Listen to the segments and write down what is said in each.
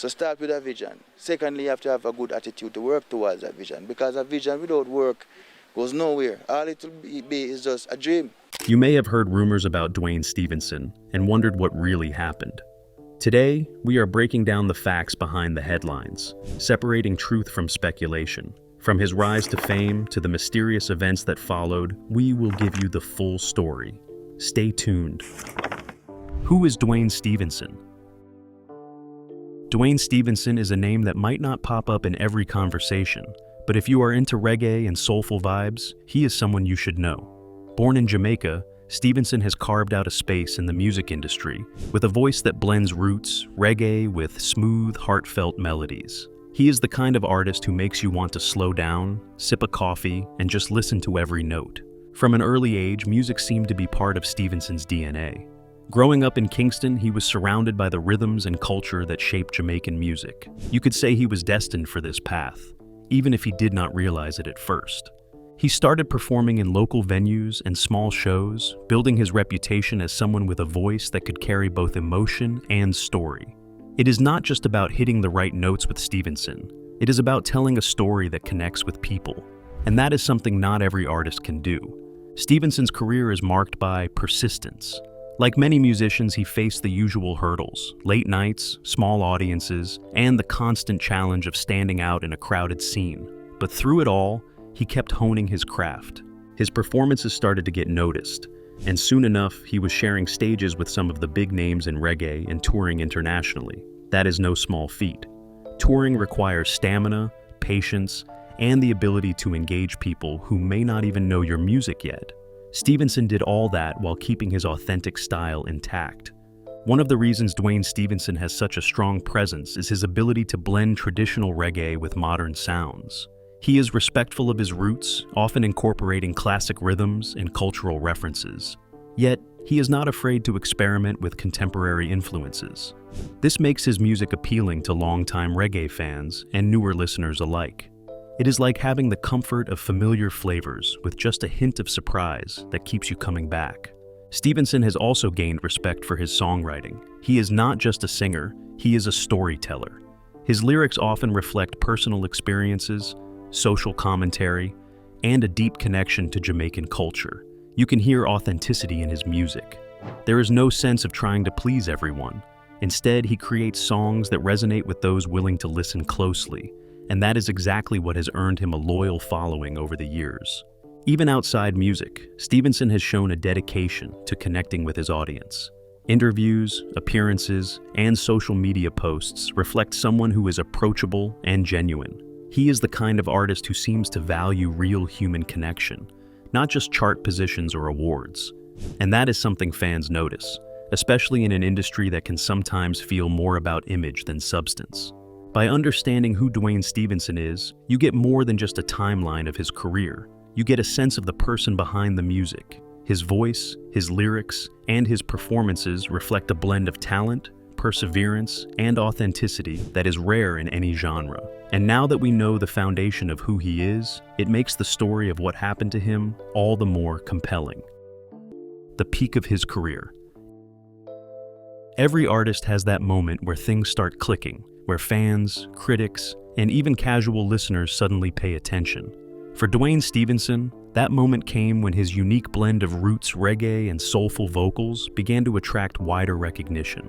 So start with a vision. Secondly, you have to have a good attitude to work towards that vision, because a vision without work goes nowhere. All it will be is just a dream. You may have heard rumors about Dwayne Stevenson and wondered what really happened. Today, we are breaking down the facts behind the headlines, separating truth from speculation. From his rise to fame to the mysterious events that followed, we will give you the full story. Stay tuned. Who is Dwayne Stevenson? Dwayne Stevenson is a name that might not pop up in every conversation, but if you are into reggae and soulful vibes, he is someone you should know. Born in Jamaica, Stevenson has carved out a space in the music industry with a voice that blends roots, reggae with smooth, heartfelt melodies. He is the kind of artist who makes you want to slow down, sip a coffee, and just listen to every note. From an early age, music seemed to be part of Stevenson's DNA. Growing up in Kingston, he was surrounded by the rhythms and culture that shaped Jamaican music. You could say he was destined for this path, even if he did not realize it at first. He started performing in local venues and small shows, building his reputation as someone with a voice that could carry both emotion and story. It is not just about hitting the right notes with Stevenson. It is about telling a story that connects with people. And that is something not every artist can do. Stevenson's career is marked by persistence. Like many musicians, he faced the usual hurdles: late nights, small audiences, and the constant challenge of standing out in a crowded scene. But through it all, he kept honing his craft. His performances started to get noticed, and soon enough, he was sharing stages with some of the big names in reggae and touring internationally. That is no small feat. Touring requires stamina, patience, and the ability to engage people who may not even know your music yet. Stevenson did all that while keeping his authentic style intact. One of the reasons Dwayne Stevenson has such a strong presence is his ability to blend traditional reggae with modern sounds. He is respectful of his roots, often incorporating classic rhythms and cultural references. Yet, he is not afraid to experiment with contemporary influences. This makes his music appealing to longtime reggae fans and newer listeners alike. It is like having the comfort of familiar flavors with just a hint of surprise that keeps you coming back. Stevenson has also gained respect for his songwriting. He is not just a singer, he is a storyteller. His lyrics often reflect personal experiences, social commentary, and a deep connection to Jamaican culture. You can hear authenticity in his music. There is no sense of trying to please everyone. Instead, he creates songs that resonate with those willing to listen closely, and that is exactly what has earned him a loyal following over the years. Even outside music, Stevenson has shown a dedication to connecting with his audience. Interviews, appearances, and social media posts reflect someone who is approachable and genuine. He is the kind of artist who seems to value real human connection, not just chart positions or awards. And that is something fans notice, especially in an industry that can sometimes feel more about image than substance. By understanding who Dwayne Stevenson is, you get more than just a timeline of his career. You get a sense of the person behind the music. His voice, his lyrics, and his performances reflect a blend of talent, perseverance, and authenticity that is rare in any genre. And now that we know the foundation of who he is, it makes the story of what happened to him all the more compelling. The peak of his career. Every artist has that moment where things start clicking, where fans, critics, and even casual listeners suddenly pay attention. For Dwayne Stevenson, that moment came when his unique blend of roots reggae and soulful vocals began to attract wider recognition.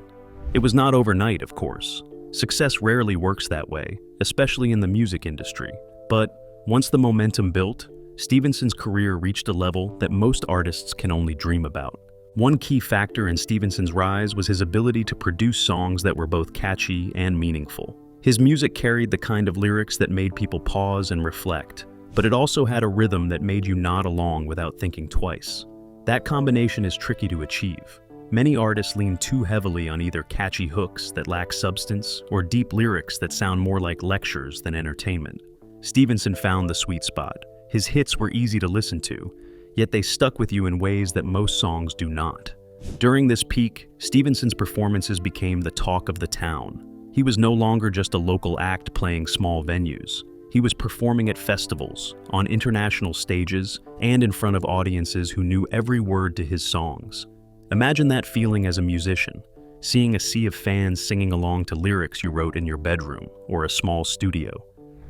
It was not overnight, of course. Success rarely works that way, especially in the music industry. But once the momentum built, Stevenson's career reached a level that most artists can only dream about. One key factor in Stevenson's rise was his ability to produce songs that were both catchy and meaningful. His music carried the kind of lyrics that made people pause and reflect, but it also had a rhythm that made you nod along without thinking twice. That combination is tricky to achieve. Many artists lean too heavily on either catchy hooks that lack substance or deep lyrics that sound more like lectures than entertainment. Stevenson found the sweet spot. His hits were easy to listen to, yet they stuck with you in ways that most songs do not. During this peak, Stevenson's performances became the talk of the town. He was no longer just a local act playing small venues. He was performing at festivals, on international stages, and in front of audiences who knew every word to his songs. Imagine that feeling as a musician, seeing a sea of fans singing along to lyrics you wrote in your bedroom or a small studio.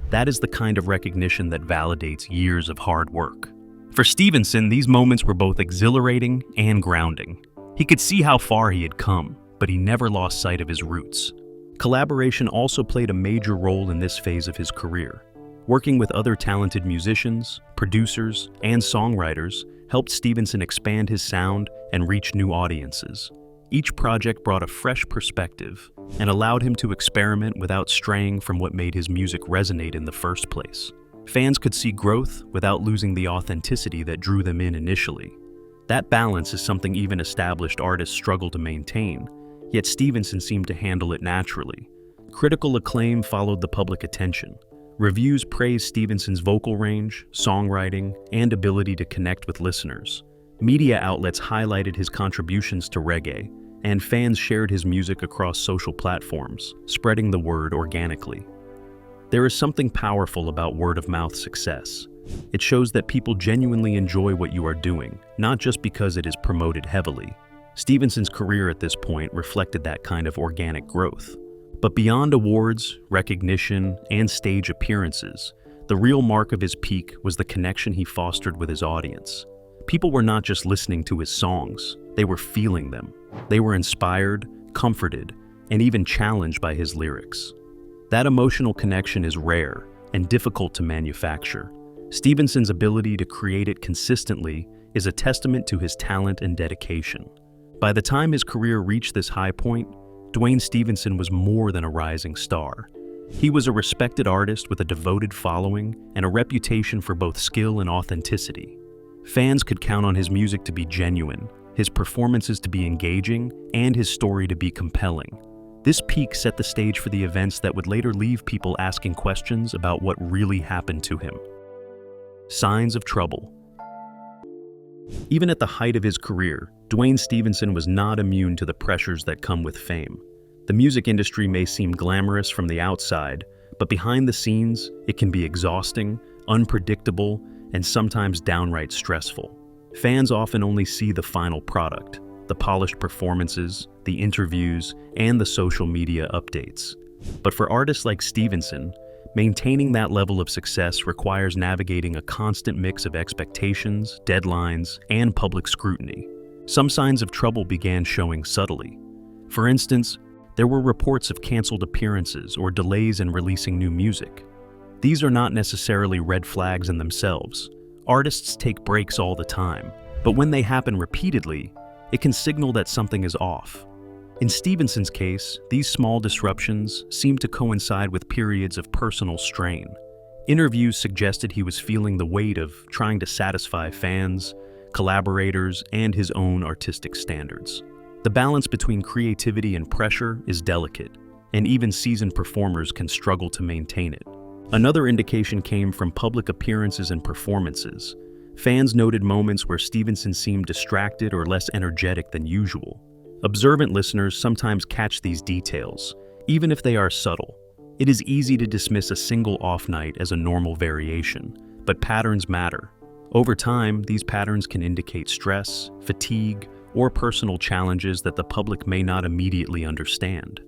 That is the kind of recognition that validates years of hard work. For Stevenson, these moments were both exhilarating and grounding. He could see how far he had come, but he never lost sight of his roots. Collaboration also played a major role in this phase of his career. Working with other talented musicians, producers, and songwriters helped Stevenson expand his sound and reach new audiences. Each project brought a fresh perspective and allowed him to experiment without straying from what made his music resonate in the first place. Fans could see growth without losing the authenticity that drew them in initially. That balance is something even established artists struggle to maintain, yet Stevenson seemed to handle it naturally. Critical acclaim followed the public attention. Reviews praised Stevenson's vocal range, songwriting, and ability to connect with listeners. Media outlets highlighted his contributions to reggae, and fans shared his music across social platforms, spreading the word organically. There is something powerful about word-of-mouth success. It shows that people genuinely enjoy what you are doing, not just because it is promoted heavily. Stevenson's career at this point reflected that kind of organic growth. But beyond awards, recognition, and stage appearances, the real mark of his peak was the connection he fostered with his audience. People were not just listening to his songs, they were feeling them. They were inspired, comforted, and even challenged by his lyrics. That emotional connection is rare and difficult to manufacture. Stevenson's ability to create it consistently is a testament to his talent and dedication. By the time his career reached this high point, Dwayne Stevenson was more than a rising star. He was a respected artist with a devoted following and a reputation for both skill and authenticity. Fans could count on his music to be genuine, his performances to be engaging, and his story to be compelling. This peak set the stage for the events that would later leave people asking questions about what really happened to him. Signs of trouble. Even at the height of his career, Dwayne Stevenson was not immune to the pressures that come with fame. The music industry may seem glamorous from the outside, but behind the scenes, it can be exhausting, unpredictable, and sometimes downright stressful. Fans often only see the final product, the polished performances, the interviews, and the social media updates. But for artists like Stevenson, maintaining that level of success requires navigating a constant mix of expectations, deadlines, and public scrutiny. Some signs of trouble began showing subtly. For instance, there were reports of canceled appearances or delays in releasing new music. These are not necessarily red flags in themselves. Artists take breaks all the time, but when they happen repeatedly, it can signal that something is off. In Stevenson's case, these small disruptions seemed to coincide with periods of personal strain. Interviews suggested he was feeling the weight of trying to satisfy fans, collaborators, and his own artistic standards. The balance between creativity and pressure is delicate, and even seasoned performers can struggle to maintain it. Another indication came from public appearances and performances. Fans noted moments where Stevenson seemed distracted or less energetic than usual. Observant listeners sometimes catch these details, even if they are subtle. It is easy to dismiss a single off night as a normal variation, but patterns matter. Over time, these patterns can indicate stress, fatigue, or personal challenges that the public may not immediately understand.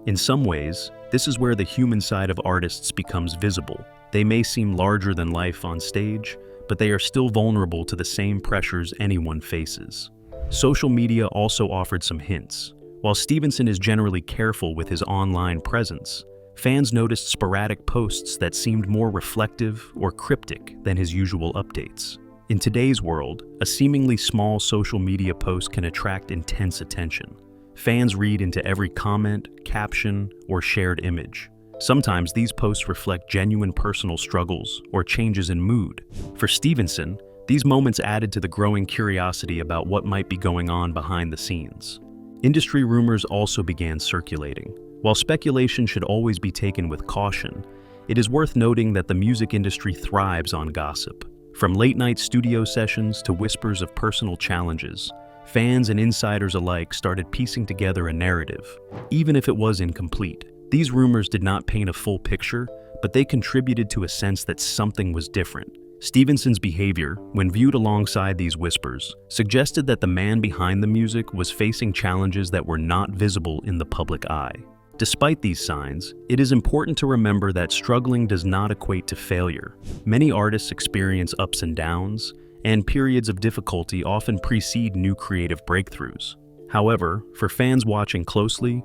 In some ways, this is where the human side of artists becomes visible. They may seem larger than life on stage, but they are still vulnerable to the same pressures anyone faces. Social media also offered some hints. While Stevenson is generally careful with his online presence, fans noticed sporadic posts that seemed more reflective or cryptic than his usual updates. In today's world, a seemingly small social media post can attract intense attention. Fans read into every comment, caption, or shared image. Sometimes these posts reflect genuine personal struggles or changes in mood. For Stevenson, these moments added to the growing curiosity about what might be going on behind the scenes. Industry rumors also began circulating. While speculation should always be taken with caution, it is worth noting that the music industry thrives on gossip. From late-night studio sessions to whispers of personal challenges, fans and insiders alike started piecing together a narrative, even if it was incomplete. These rumors did not paint a full picture, but they contributed to a sense that something was different. Stevenson's behavior, when viewed alongside these whispers, suggested that the man behind the music was facing challenges that were not visible in the public eye. Despite these signs, it is important to remember that struggling does not equate to failure. Many artists experience ups and downs, and periods of difficulty often precede new creative breakthroughs. However, for fans watching closely,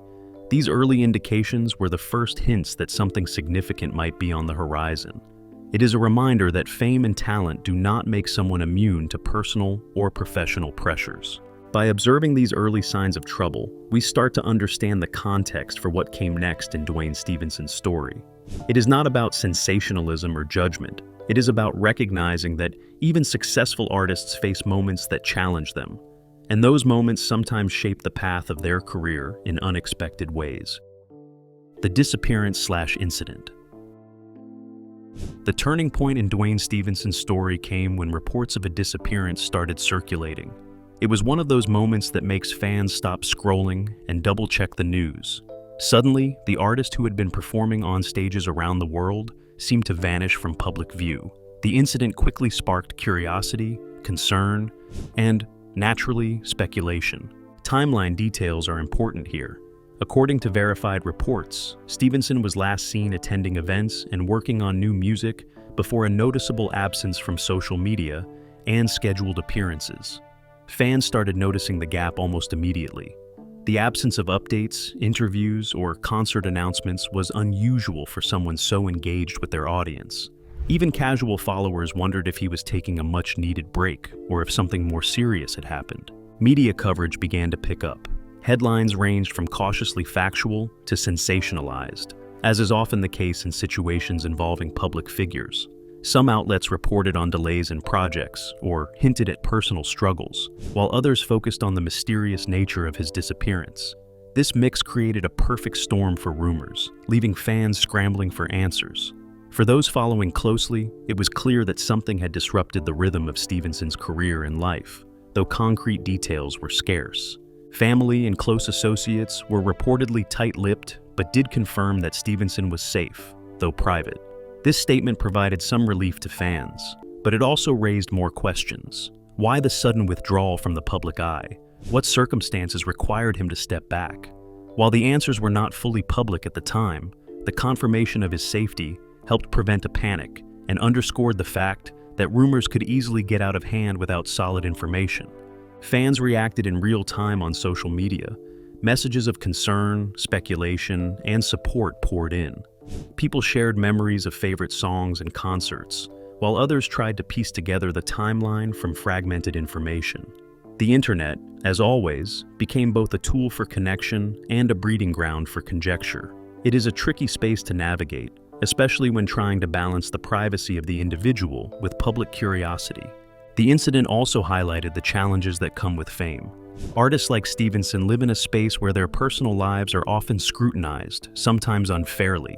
these early indications were the first hints that something significant might be on the horizon. It is a reminder that fame and talent do not make someone immune to personal or professional pressures. By observing these early signs of trouble, we start to understand the context for what came next in Dwayne Stevenson's story. It is not about sensationalism or judgment. It is about recognizing that even successful artists face moments that challenge them, and those moments sometimes shape the path of their career in unexpected ways. The disappearance/incident. The turning point in Dwayne Stevenson's story came when reports of a disappearance started circulating. It was one of those moments that makes fans stop scrolling and double-check the news. Suddenly, the artist who had been performing on stages around the world seemed to vanish from public view. The incident quickly sparked curiosity, concern, and, naturally, speculation. Timeline details are important here. According to verified reports, Stevenson was last seen attending events and working on new music before a noticeable absence from social media and scheduled appearances. Fans started noticing the gap almost immediately. The absence of updates, interviews, or concert announcements was unusual for someone so engaged with their audience. Even casual followers wondered if he was taking a much-needed break or if something more serious had happened. Media coverage began to pick up. Headlines ranged from cautiously factual to sensationalized, as is often the case in situations involving public figures. Some outlets reported on delays in projects or hinted at personal struggles, while others focused on the mysterious nature of his disappearance. This mix created a perfect storm for rumors, leaving fans scrambling for answers. For those following closely, it was clear that something had disrupted the rhythm of Stevenson's career and life, though concrete details were scarce. Family and close associates were reportedly tight-lipped, but did confirm that Stevenson was safe, though private. This statement provided some relief to fans, but it also raised more questions. Why the sudden withdrawal from the public eye? What circumstances required him to step back? While the answers were not fully public at the time, the confirmation of his safety helped prevent a panic and underscored the fact that rumors could easily get out of hand without solid information. Fans reacted in real time on social media. Messages of concern, speculation, and support poured in. People shared memories of favorite songs and concerts, while others tried to piece together the timeline from fragmented information. The internet, as always, became both a tool for connection and a breeding ground for conjecture. It is a tricky space to navigate, especially when trying to balance the privacy of the individual with public curiosity. The incident also highlighted the challenges that come with fame. Artists like Stevenson live in a space where their personal lives are often scrutinized, sometimes unfairly.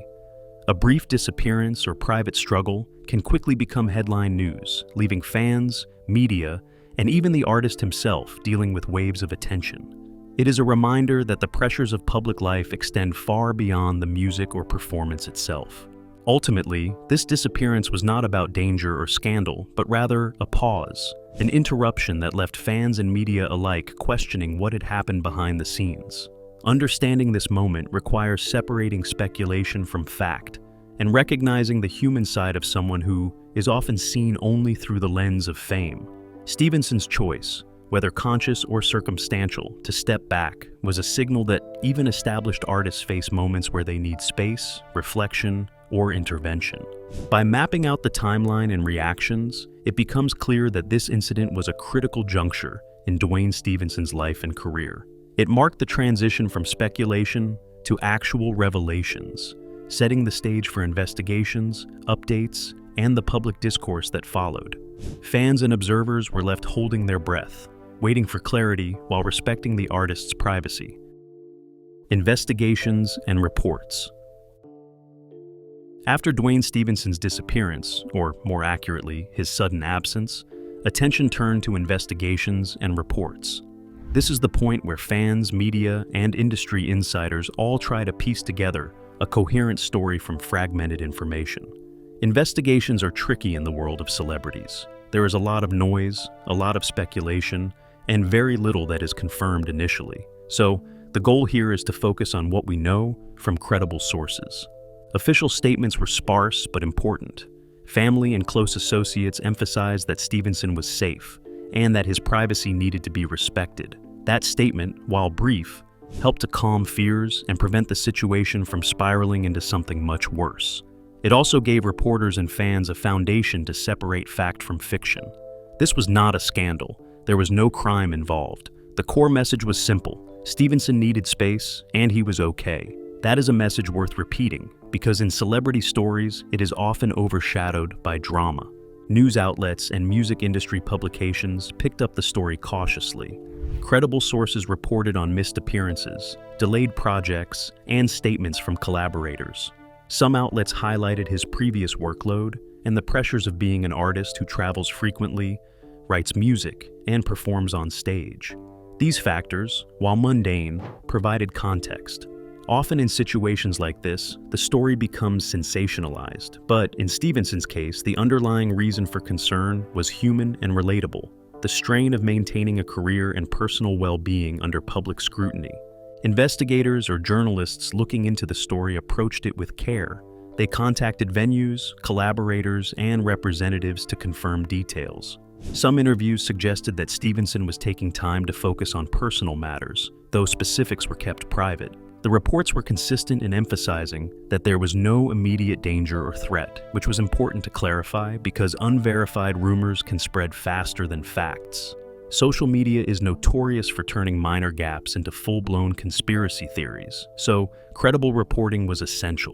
A brief disappearance or private struggle can quickly become headline news, leaving fans, media, and even the artist himself dealing with waves of attention. It is a reminder that the pressures of public life extend far beyond the music or performance itself. Ultimately, this disappearance was not about danger or scandal, but rather a pause, an interruption that left fans and media alike questioning what had happened behind the scenes. Understanding this moment requires separating speculation from fact and recognizing the human side of someone who is often seen only through the lens of fame. Stevenson's choice, whether conscious or circumstantial, to step back was a signal that even established artists face moments where they need space, reflection, or intervention. By mapping out the timeline and reactions, it becomes clear that this incident was a critical juncture in Dwayne Stevenson's life and career. It marked the transition from speculation to actual revelations, setting the stage for investigations, updates, and the public discourse that followed. Fans and observers were left holding their breath, waiting for clarity while respecting the artist's privacy. Investigations and reports. After Dwayne Stevenson's disappearance, or more accurately, his sudden absence, attention turned to investigations and reports. This is the point where fans, media, and industry insiders all try to piece together a coherent story from fragmented information. Investigations are tricky in the world of celebrities. There is a lot of noise, a lot of speculation, and very little that is confirmed initially. So, the goal here is to focus on what we know from credible sources. Official statements were sparse but important. Family and close associates emphasized that Stevenson was safe and that his privacy needed to be respected. That statement, while brief, helped to calm fears and prevent the situation from spiraling into something much worse. It also gave reporters and fans a foundation to separate fact from fiction. This was not a scandal. There was no crime involved. The core message was simple. Stevenson needed space, and he was okay. That is a message worth repeating, because in celebrity stories, it is often overshadowed by drama. News outlets and music industry publications picked up the story cautiously. Credible sources reported on missed appearances, delayed projects, and statements from collaborators. Some outlets highlighted his previous workload and the pressures of being an artist who travels frequently, writes music, and performs on stage. These factors, while mundane, provided context. Often in situations like this, the story becomes sensationalized, but in Stevenson's case, the underlying reason for concern was human and relatable, the strain of maintaining a career and personal well-being under public scrutiny. Investigators or journalists looking into the story approached it with care. They contacted venues, collaborators, and representatives to confirm details. Some interviews suggested that Stevenson was taking time to focus on personal matters, though specifics were kept private. The reports were consistent in emphasizing that there was no immediate danger or threat, which was important to clarify because unverified rumors can spread faster than facts. Social media is notorious for turning minor gaps into full-blown conspiracy theories, so credible reporting was essential.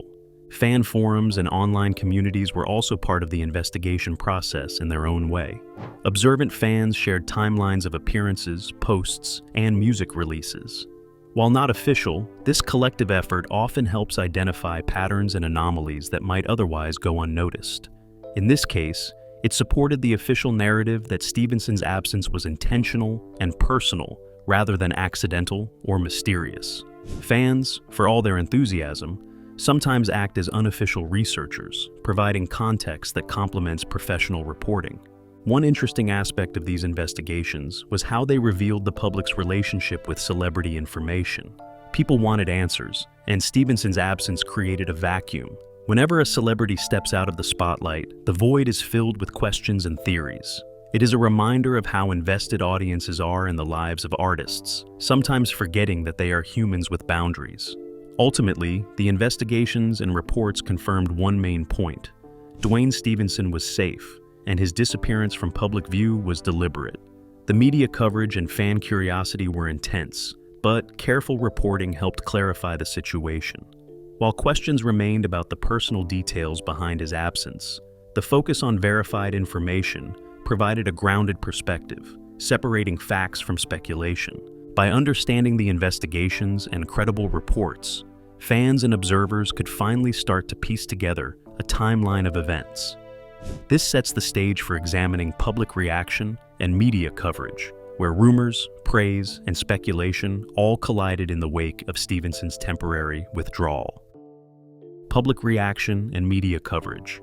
Fan forums and online communities were also part of the investigation process in their own way. Observant fans shared timelines of appearances, posts, and music releases. While not official, this collective effort often helps identify patterns and anomalies that might otherwise go unnoticed. In this case, it supported the official narrative that Stevenson's absence was intentional and personal rather than accidental or mysterious. Fans, for all their enthusiasm, sometimes act as unofficial researchers, providing context that complements professional reporting. One interesting aspect of these investigations was how they revealed the public's relationship with celebrity information. People wanted answers, and Stevenson's absence created a vacuum. Whenever a celebrity steps out of the spotlight, the void is filled with questions and theories. It is a reminder of how invested audiences are in the lives of artists, sometimes forgetting that they are humans with boundaries. Ultimately, the investigations and reports confirmed one main point. Dwayne Stevenson was safe, and his disappearance from public view was deliberate. The media coverage and fan curiosity were intense, but careful reporting helped clarify the situation. While questions remained about the personal details behind his absence, the focus on verified information provided a grounded perspective, separating facts from speculation. By understanding the investigations and credible reports, fans and observers could finally start to piece together a timeline of events. This sets the stage for examining public reaction and media coverage, where rumors, praise, and speculation all collided in the wake of Stevenson's temporary withdrawal. Public reaction and media coverage.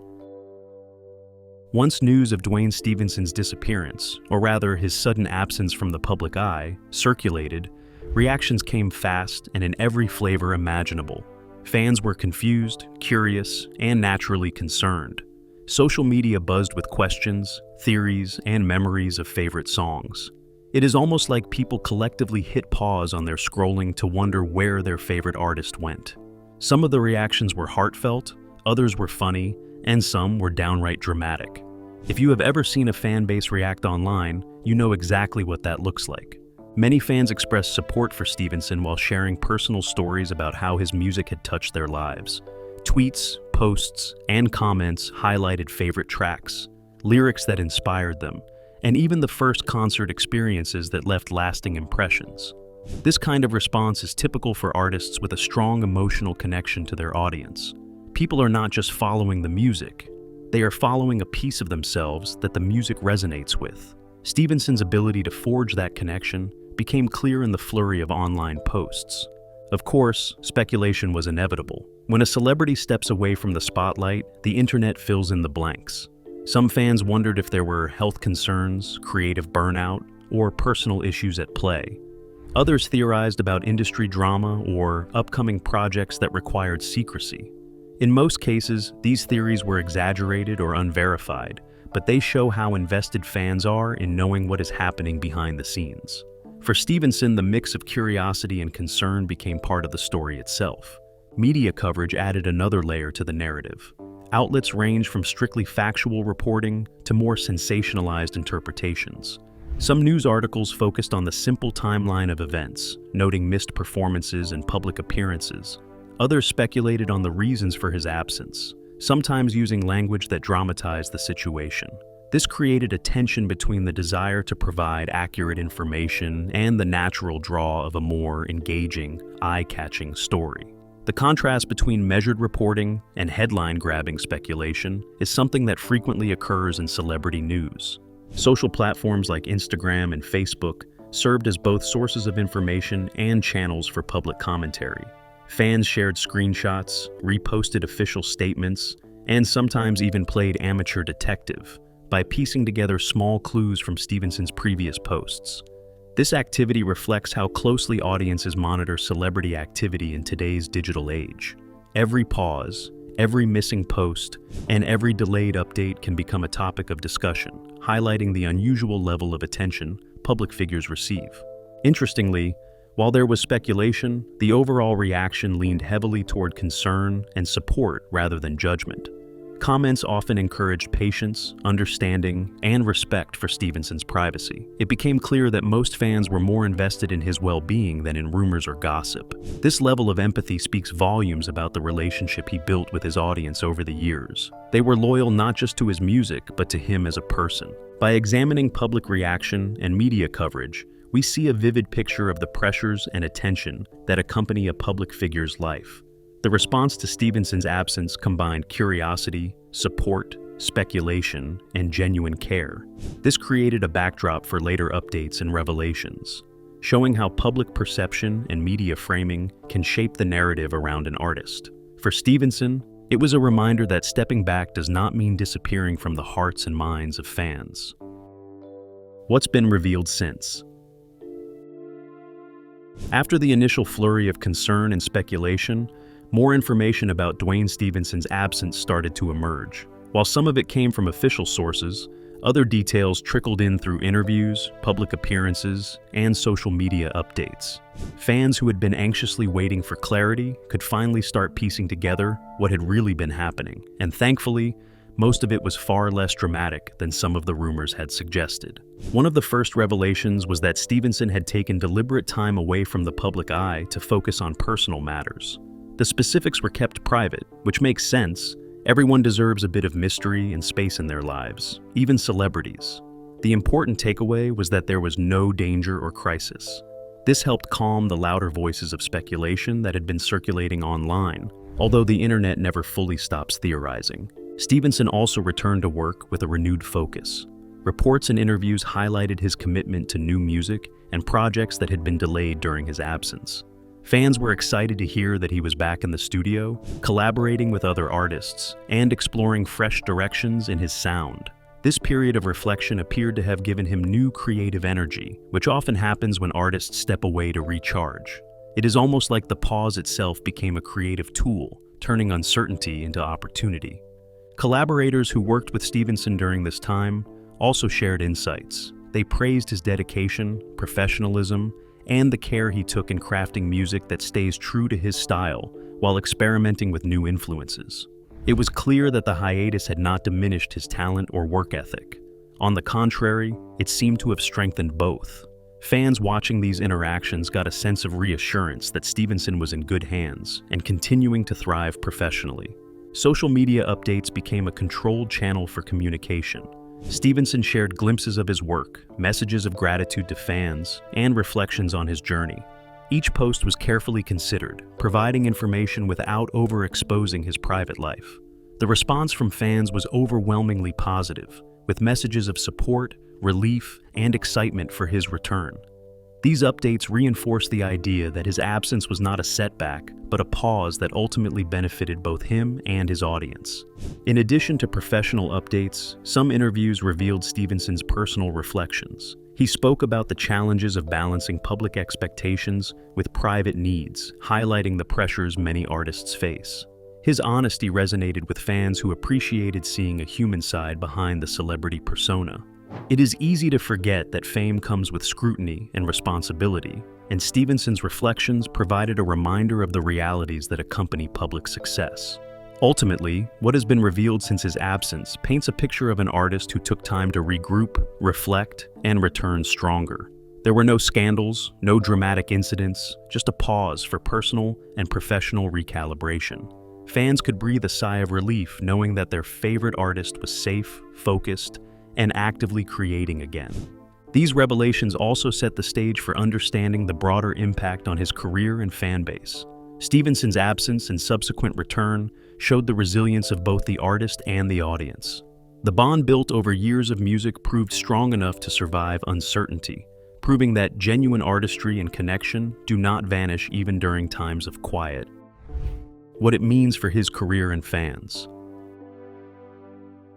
Once news of Dwayne Stevenson's disappearance, or rather his sudden absence from the public eye, circulated, reactions came fast and in every flavor imaginable. Fans were confused, curious, and naturally concerned. Social media buzzed with questions, theories, and memories of favorite songs. It is almost like people collectively hit pause on their scrolling to wonder where their favorite artist went. Some of the reactions were heartfelt, others were funny, and some were downright dramatic. If you have ever seen a fan base react online, you know exactly what that looks like. Many fans expressed support for Stevenson while sharing personal stories about how his music had touched their lives. Tweets, posts, and comments highlighted favorite tracks, lyrics that inspired them, and even the first concert experiences that left lasting impressions. This kind of response is typical for artists with a strong emotional connection to their audience. People are not just following the music, they are following a piece of themselves that the music resonates with. Stevenson's ability to forge that connection became clear in the flurry of online posts. Of course, speculation was inevitable. When a celebrity steps away from the spotlight, the internet fills in the blanks. Some fans wondered if there were health concerns, creative burnout, or personal issues at play. Others theorized about industry drama or upcoming projects that required secrecy. In most cases, these theories were exaggerated or unverified, but they show how invested fans are in knowing what is happening behind the scenes. For Stevenson, the mix of curiosity and concern became part of the story itself. Media coverage added another layer to the narrative. Outlets ranged from strictly factual reporting to more sensationalized interpretations. Some news articles focused on the simple timeline of events, noting missed performances and public appearances. Others speculated on the reasons for his absence, sometimes using language that dramatized the situation. This created a tension between the desire to provide accurate information and the natural draw of a more engaging, eye-catching story. The contrast between measured reporting and headline-grabbing speculation is something that frequently occurs in celebrity news. Social platforms like Instagram and Facebook served as both sources of information and channels for public commentary. Fans shared screenshots, reposted official statements, and sometimes even played amateur detective by piecing together small clues from Stevenson's previous posts. This activity reflects how closely audiences monitor celebrity activity in today's digital age. Every pause, every missing post, and every delayed update can become a topic of discussion, highlighting the unusual level of attention public figures receive. Interestingly, while there was speculation, the overall reaction leaned heavily toward concern and support rather than judgment. Comments often encouraged patience, understanding, and respect for Stevenson's privacy. It became clear that most fans were more invested in his well-being than in rumors or gossip. This level of empathy speaks volumes about the relationship he built with his audience over the years. They were loyal not just to his music, but to him as a person. By examining public reaction and media coverage, we see a vivid picture of the pressures and attention that accompany a public figure's life. The response to Stevenson's absence combined curiosity, support, speculation, and genuine care. This created a backdrop for later updates and revelations, showing how public perception and media framing can shape the narrative around an artist. For Stevenson, it was a reminder that stepping back does not mean disappearing from the hearts and minds of fans. What's been revealed since? After the initial flurry of concern and speculation, more information about Dwayne Stevenson's absence started to emerge. While some of it came from official sources, other details trickled in through interviews, public appearances, and social media updates. Fans who had been anxiously waiting for clarity could finally start piecing together what had really been happening, and thankfully, most of it was far less dramatic than some of the rumors had suggested. One of the first revelations was that Stevenson had taken deliberate time away from the public eye to focus on personal matters. The specifics were kept private, which makes sense. Everyone deserves a bit of mystery and space in their lives, even celebrities. The important takeaway was that there was no danger or crisis. This helped calm the louder voices of speculation that had been circulating online, although the internet never fully stops theorizing. Stevenson also returned to work with a renewed focus. Reports and interviews highlighted his commitment to new music and projects that had been delayed during his absence. Fans were excited to hear that he was back in the studio, collaborating with other artists, and exploring fresh directions in his sound. This period of reflection appeared to have given him new creative energy, which often happens when artists step away to recharge. It is almost like the pause itself became a creative tool, turning uncertainty into opportunity. Collaborators who worked with Stevenson during this time also shared insights. They praised his dedication, professionalism, and the care he took in crafting music that stays true to his style while experimenting with new influences. It was clear that the hiatus had not diminished his talent or work ethic. On the contrary, it seemed to have strengthened both. Fans watching these interactions got a sense of reassurance that Stevenson was in good hands and continuing to thrive professionally. Social media updates became a controlled channel for communication. Stevenson shared glimpses of his work, messages of gratitude to fans, and reflections on his journey. Each post was carefully considered, providing information without overexposing his private life. The response from fans was overwhelmingly positive, with messages of support, relief, and excitement for his return. These updates reinforce the idea that his absence was not a setback, but a pause that ultimately benefited both him and his audience. In addition to professional updates, some interviews revealed Stevenson's personal reflections. He spoke about the challenges of balancing public expectations with private needs, highlighting the pressures many artists face. His honesty resonated with fans who appreciated seeing a human side behind the celebrity persona. It is easy to forget that fame comes with scrutiny and responsibility, and Stevenson's reflections provided a reminder of the realities that accompany public success. Ultimately, what has been revealed since his absence paints a picture of an artist who took time to regroup, reflect, and return stronger. There were no scandals, no dramatic incidents, just a pause for personal and professional recalibration. Fans could breathe a sigh of relief knowing that their favorite artist was safe, focused, and actively creating again. These revelations also set the stage for understanding the broader impact on his career and fan base. Stevenson's absence and subsequent return showed the resilience of both the artist and the audience. The bond built over years of music proved strong enough to survive uncertainty, proving that genuine artistry and connection do not vanish even during times of quiet. What it means for his career and fans.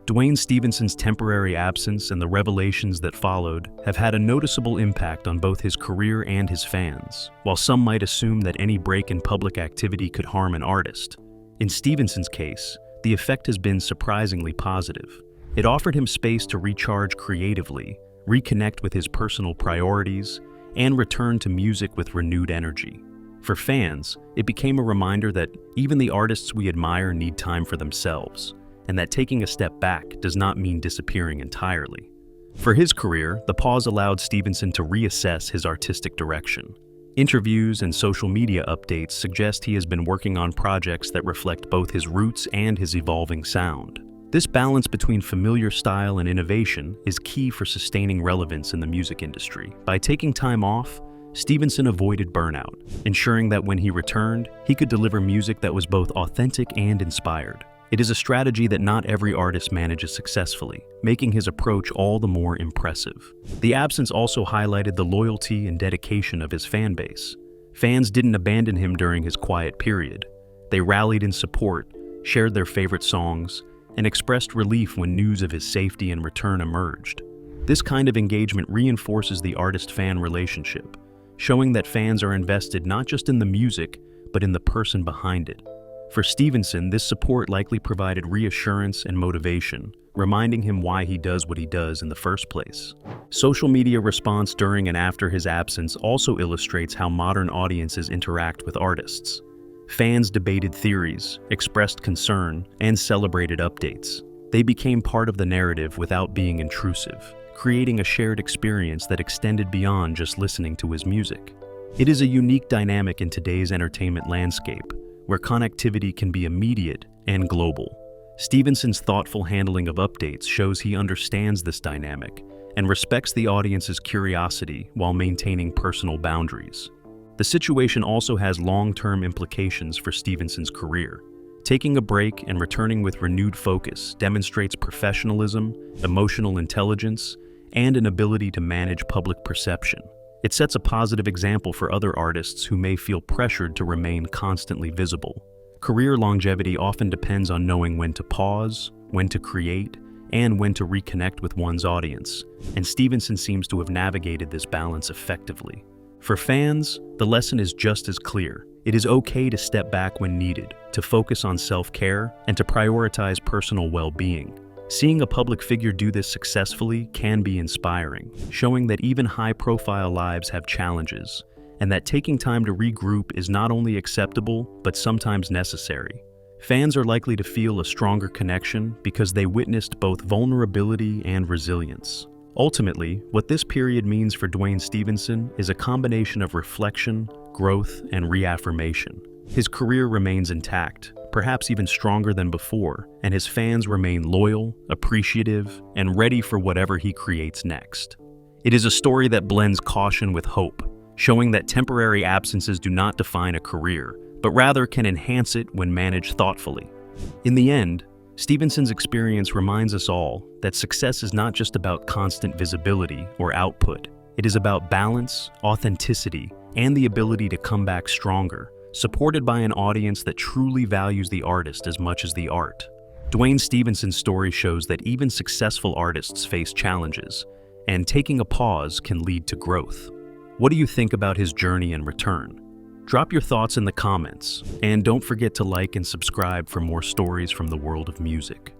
Dwayne Stevenson's temporary absence and the revelations that followed have had a noticeable impact on both his career and his fans. While some might assume that any break in public activity could harm an artist, in Stevenson's case, the effect has been surprisingly positive. It offered him space to recharge creatively, reconnect with his personal priorities, and return to music with renewed energy. For fans, it became a reminder that even the artists we admire need time for themselves, and that taking a step back does not mean disappearing entirely. For his career, the pause allowed Stevenson to reassess his artistic direction. Interviews and social media updates suggest he has been working on projects that reflect both his roots and his evolving sound. This balance between familiar style and innovation is key for sustaining relevance in the music industry. By taking time off, Stevenson avoided burnout, ensuring that when he returned, he could deliver music that was both authentic and inspired. It is a strategy that not every artist manages successfully, making his approach all the more impressive. The absence also highlighted the loyalty and dedication of his fan base. Fans didn't abandon him during his quiet period. They rallied in support, shared their favorite songs, and expressed relief when news of his safety and return emerged. This kind of engagement reinforces the artist-fan relationship, showing that fans are invested not just in the music, but in the person behind it. For Stevenson, this support likely provided reassurance and motivation, reminding him why he does what he does in the first place. Social media response during and after his absence also illustrates how modern audiences interact with artists. Fans debated theories, expressed concern, and celebrated updates. They became part of the narrative without being intrusive, creating a shared experience that extended beyond just listening to his music. It is a unique dynamic in today's entertainment landscape, where connectivity can be immediate and global. Stevenson's thoughtful handling of updates shows he understands this dynamic and respects the audience's curiosity while maintaining personal boundaries. The situation also has long-term implications for Stevenson's career. Taking a break and returning with renewed focus demonstrates professionalism, emotional intelligence, and an ability to manage public perception. It sets a positive example for other artists who may feel pressured to remain constantly visible. Career longevity often depends on knowing when to pause, when to create, and when to reconnect with one's audience, and Stevenson seems to have navigated this balance effectively. For fans, the lesson is just as clear. It is okay to step back when needed, to focus on self-care, and to prioritize personal well-being. Seeing a public figure do this successfully can be inspiring, showing that even high-profile lives have challenges, and that taking time to regroup is not only acceptable, but sometimes necessary. Fans are likely to feel a stronger connection because they witnessed both vulnerability and resilience. Ultimately, what this period means for Dwayne Stevenson is a combination of reflection, growth, and reaffirmation. His career remains intact, perhaps even stronger than before, and his fans remain loyal, appreciative, and ready for whatever he creates next. It is a story that blends caution with hope, showing that temporary absences do not define a career, but rather can enhance it when managed thoughtfully. In the end, Stevenson's experience reminds us all that success is not just about constant visibility or output. It is about balance, authenticity, and the ability to come back stronger, supported by an audience that truly values the artist as much as the art. Dwayne Stevenson's story shows that even successful artists face challenges, and taking a pause can lead to growth. What do you think about his journey and return? Drop your thoughts in the comments, and don't forget to like and subscribe for more stories from the world of music.